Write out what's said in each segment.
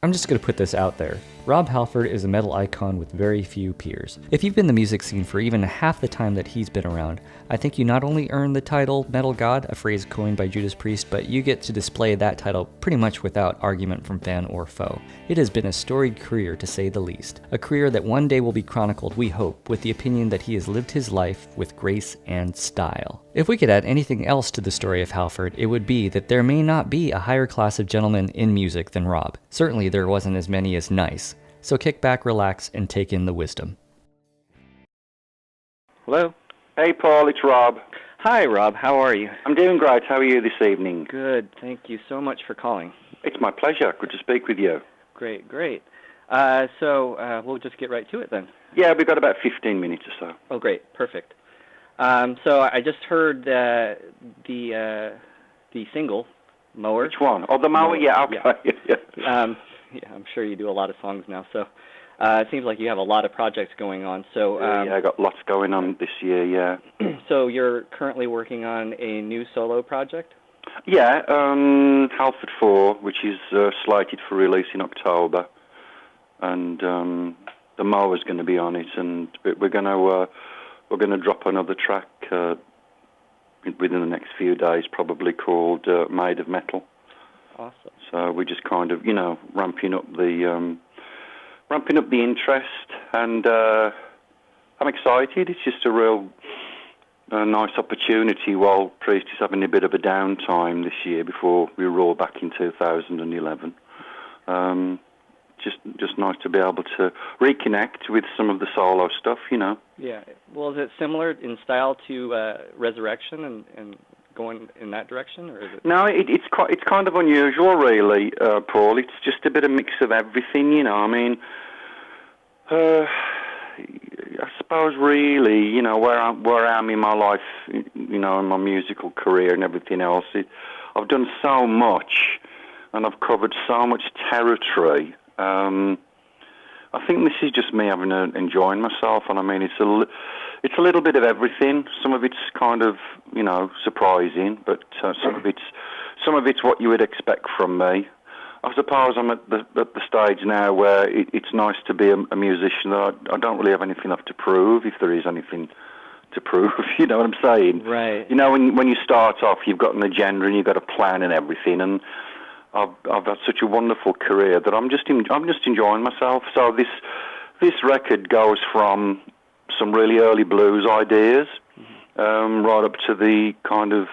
I'm just going to put this out there. Rob Halford is a metal icon with very few peers. If you've been in the music scene for even half the time that he's been around, I think you not only earn the title Metal God, a phrase coined by Judas Priest, but you get to display that title pretty much without argument from fan or foe. It has been a storied career, to say the least. A career that one day will be chronicled, we hope, with the opinion that he has lived his life with grace and style. If we could add anything else to the story of Halford, it would be that there may not be a higher class of gentlemen in music than Rob. Certainly there wasn't as many as nice. So kick back, relax, and take in the wisdom. Hello? Hey, Paul, it's Rob. Hi, Rob. How are you? I'm doing great. How are you this evening? Good. Thank you so much for calling. It's my pleasure. Good to speak with you. Great. So we'll just get right to it then. Yeah, we've got about 15 minutes or so. Oh, great. Perfect. So I just heard the single, Mower. Which one? Oh, the Mower? Yeah, okay. Yeah, I'm sure you do a lot of songs now, so it seems like you have a lot of projects going on. So yeah, I got lots going on this year, yeah. So you're currently working on a new solo project? Yeah, Halford 4, which is slated for release in October, and the Mower's going to be on it, and we're going to drop another track within the next few days, probably called Made of Metal. Awesome. So we're just kind of, ramping up the interest, and I'm excited. It's just a real nice opportunity while Priest is having a bit of a downtime this year before we roll back in 2011. Just nice to be able to reconnect with some of the solo stuff, Yeah. Well, is it similar in style to Resurrection and going in that direction, or is it? No, it's kind of unusual, really, Paul. It's just a bit of mix of everything, I mean, I suppose really, where I am in my life, in my musical career and everything else, I've done so much, and I've covered so much territory. I think this is just me enjoying myself, and I mean, it's a little bit of everything. Some of it's kind of, surprising, but some of it's what you would expect from me. I suppose I'm at the stage now where it's nice to be a musician. I don't really have anything left to prove, if there is anything to prove. You know what I'm saying? Right. When you start off, you've got an agenda and you've got a plan and everything, and I've had such a wonderful career that I'm just enjoying myself. So this record goes from some really early blues ideas, right up to the kind of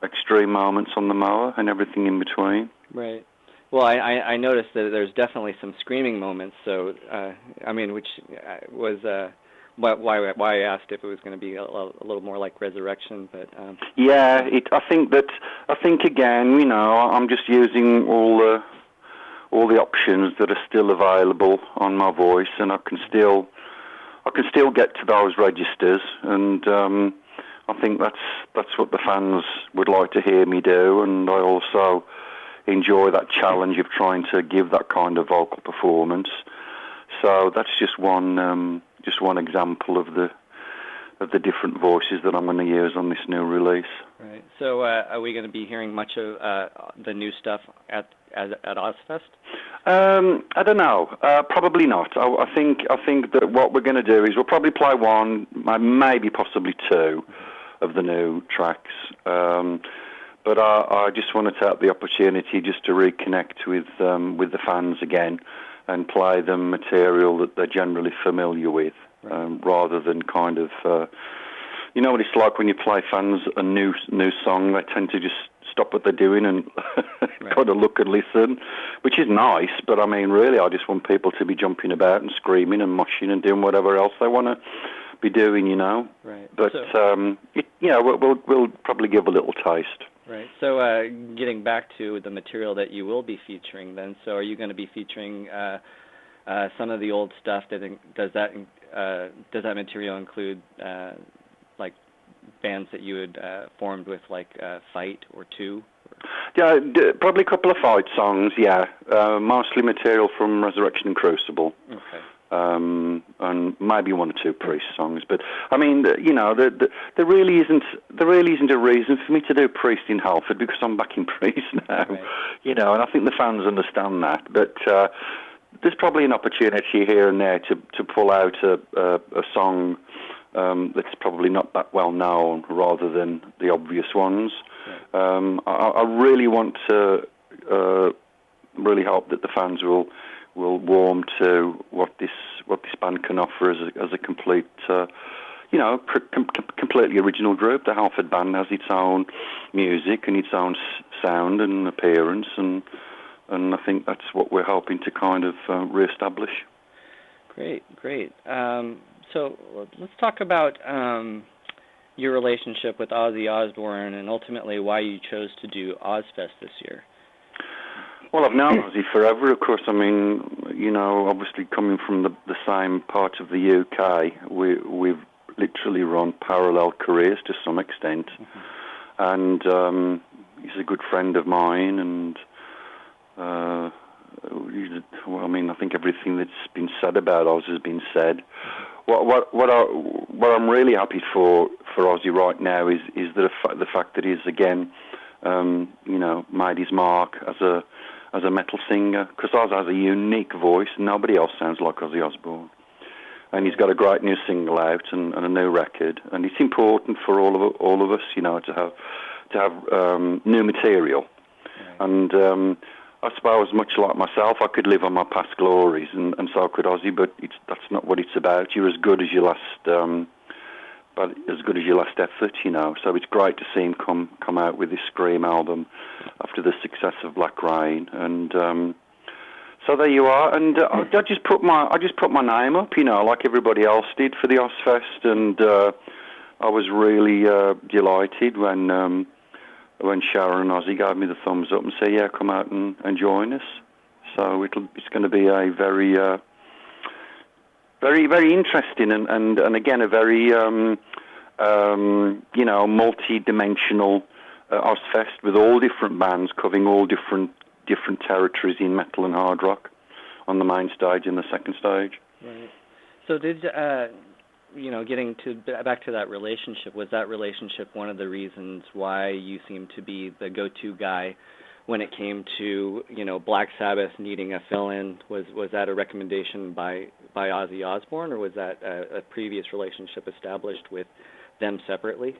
extreme moments on the Mower and everything in between. Right. Well, I noticed that there's definitely some screaming moments. So which was why I asked if it was going to be a little more like Resurrection, but yeah, I think again, I'm just using all the options that are still available on my voice, and I can still get to those registers, and I think that's what the fans would like to hear me do, and I also enjoy that challenge of trying to give that kind of vocal performance. So that's just one example of the different voices that I'm going to use on this new release. Right. So are we going to be hearing much of the new stuff at Ozzfest? I don't know. Probably not. I think that what we're going to do is we'll probably play one, maybe possibly two of the new tracks. But I just want to take the opportunity just to reconnect with the fans again and play them material that they're generally familiar with, rather than kind of, what it's like when you play fans a new song. They tend to just stop what they're doing and kind of look and listen, which is nice, but I mean, really, I just want people to be jumping about and screaming and moshing and doing whatever else they want to be doing, Right. But, we'll probably give a little taste. Right. So getting back to the material that you will be featuring then, so are you going to be featuring some of the old stuff? Does that material include like bands that you had formed with, like Fight or Two? Yeah, probably a couple of Fight songs, yeah. Mostly material from Resurrection and Crucible. Okay. and maybe one or two Priest songs. But I mean, there really isn't a reason for me to do Priest in Halford because I'm back in Priest now. Right. And I think the fans understand that. But there's probably an opportunity here and there to pull out a song that's probably not that well known, rather than the obvious ones. Right. I really want to really hope that the fans will warm to what this band can offer as a complete, completely original group. The Halford band has its own music and its own sound and appearance, and I think that's what we're hoping to kind of re-establish. Great. So let's talk about your relationship with Ozzy Osbourne and ultimately why you chose to do Ozzfest this year. Well, I've known Ozzy forever, of course. I mean, obviously coming from the same part of the UK, we've literally run parallel careers to some extent. Mm-hmm. And he's a good friend of mine, and I think everything that's been said about Ozzy has been said. What I'm really happy for Ozzy right now is the fact that he's again, made his mark as a metal singer, because Ozzy has a unique voice. Nobody else sounds like Ozzy Osbourne, and he's got a great new single out and a new record. And it's important for all of us, to have new material. Right. And I suppose, much like myself, I could live on my past glories, and so could Ozzy. But that's not what it's about. You're as good as your last, effort, So it's great to see him come out with this Scream album after the success of Black Rain, and so there you are. And I just put my name up, like everybody else did for the Ozzfest, and I was really delighted when Sharon and Ozzy gave me the thumbs up and said, yeah, come out and join us. So it's going to be a very, very, very interesting and again, a very, multi-dimensional Ozzfest with all different bands covering all different territories in metal and hard rock on the main stage and the second stage. Right. So did... getting back to that relationship, was that relationship one of the reasons why you seemed to be the go-to guy when it came to, Black Sabbath needing a fill-in? Was that a recommendation by Ozzy Osbourne, or was that a previous relationship established with them separately?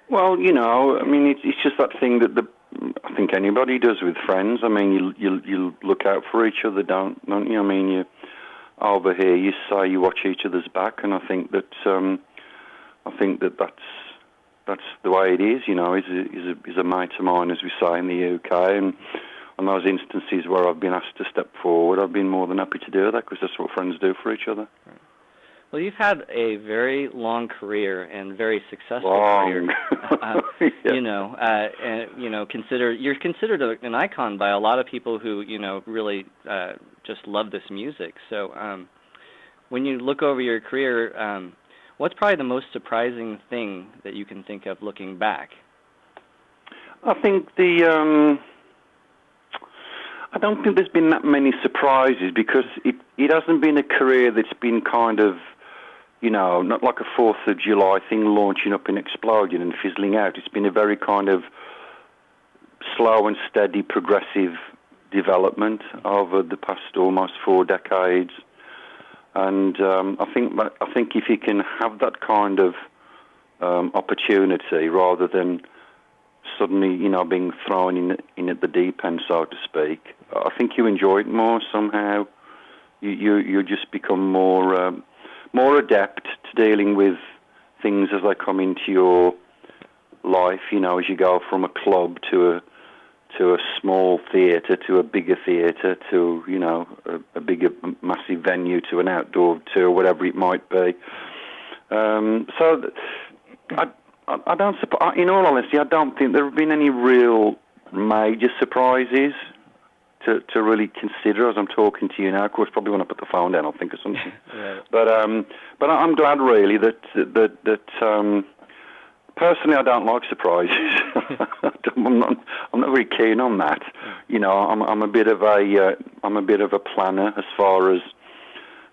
Well, it's just that thing that I think anybody does with friends. I mean, you look out for each other, don't you? I mean, you over here, you say you watch each other's back, and I think that that's the way it is. He's a mate of mine, as we say in the UK, and on those instances where I've been asked to step forward, I've been more than happy to do that, because that's what friends do for each other. Well, you've had a very long career and very successful career. Yeah. You're considered an icon by a lot of people who really just love this music. So, when you look over your career, what's probably the most surprising thing that you can think of looking back? I think I don't think there's been that many surprises, because it hasn't been a career that's been kind of, not like a 4th of July thing launching up and exploding and fizzling out. It's been a very kind of slow and steady progressive development over the past almost 4 decades. And I think if you can have that kind of opportunity, rather than suddenly, being thrown in at the deep end, so to speak, I think you enjoy it more somehow. You just become more adept to dealing with things as they come into your life, as you go from a club to a small theatre, to a bigger theatre, to, a bigger, massive venue, to an outdoor tour, whatever it might be. So I don't, in all honesty, I don't think there have been any real major surprises to really consider as I'm talking to you now. Of course, probably when I put the phone down, I'll think of something. Right. But I'm glad really that personally I don't like surprises. I'm not very keen on that. I'm a bit of a planner as far as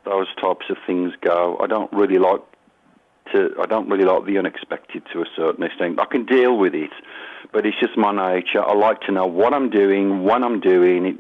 those types of things go. I don't really like the unexpected to a certain extent. I can deal with it, but it's just my nature. I like to know what I'm doing, when I'm doing it,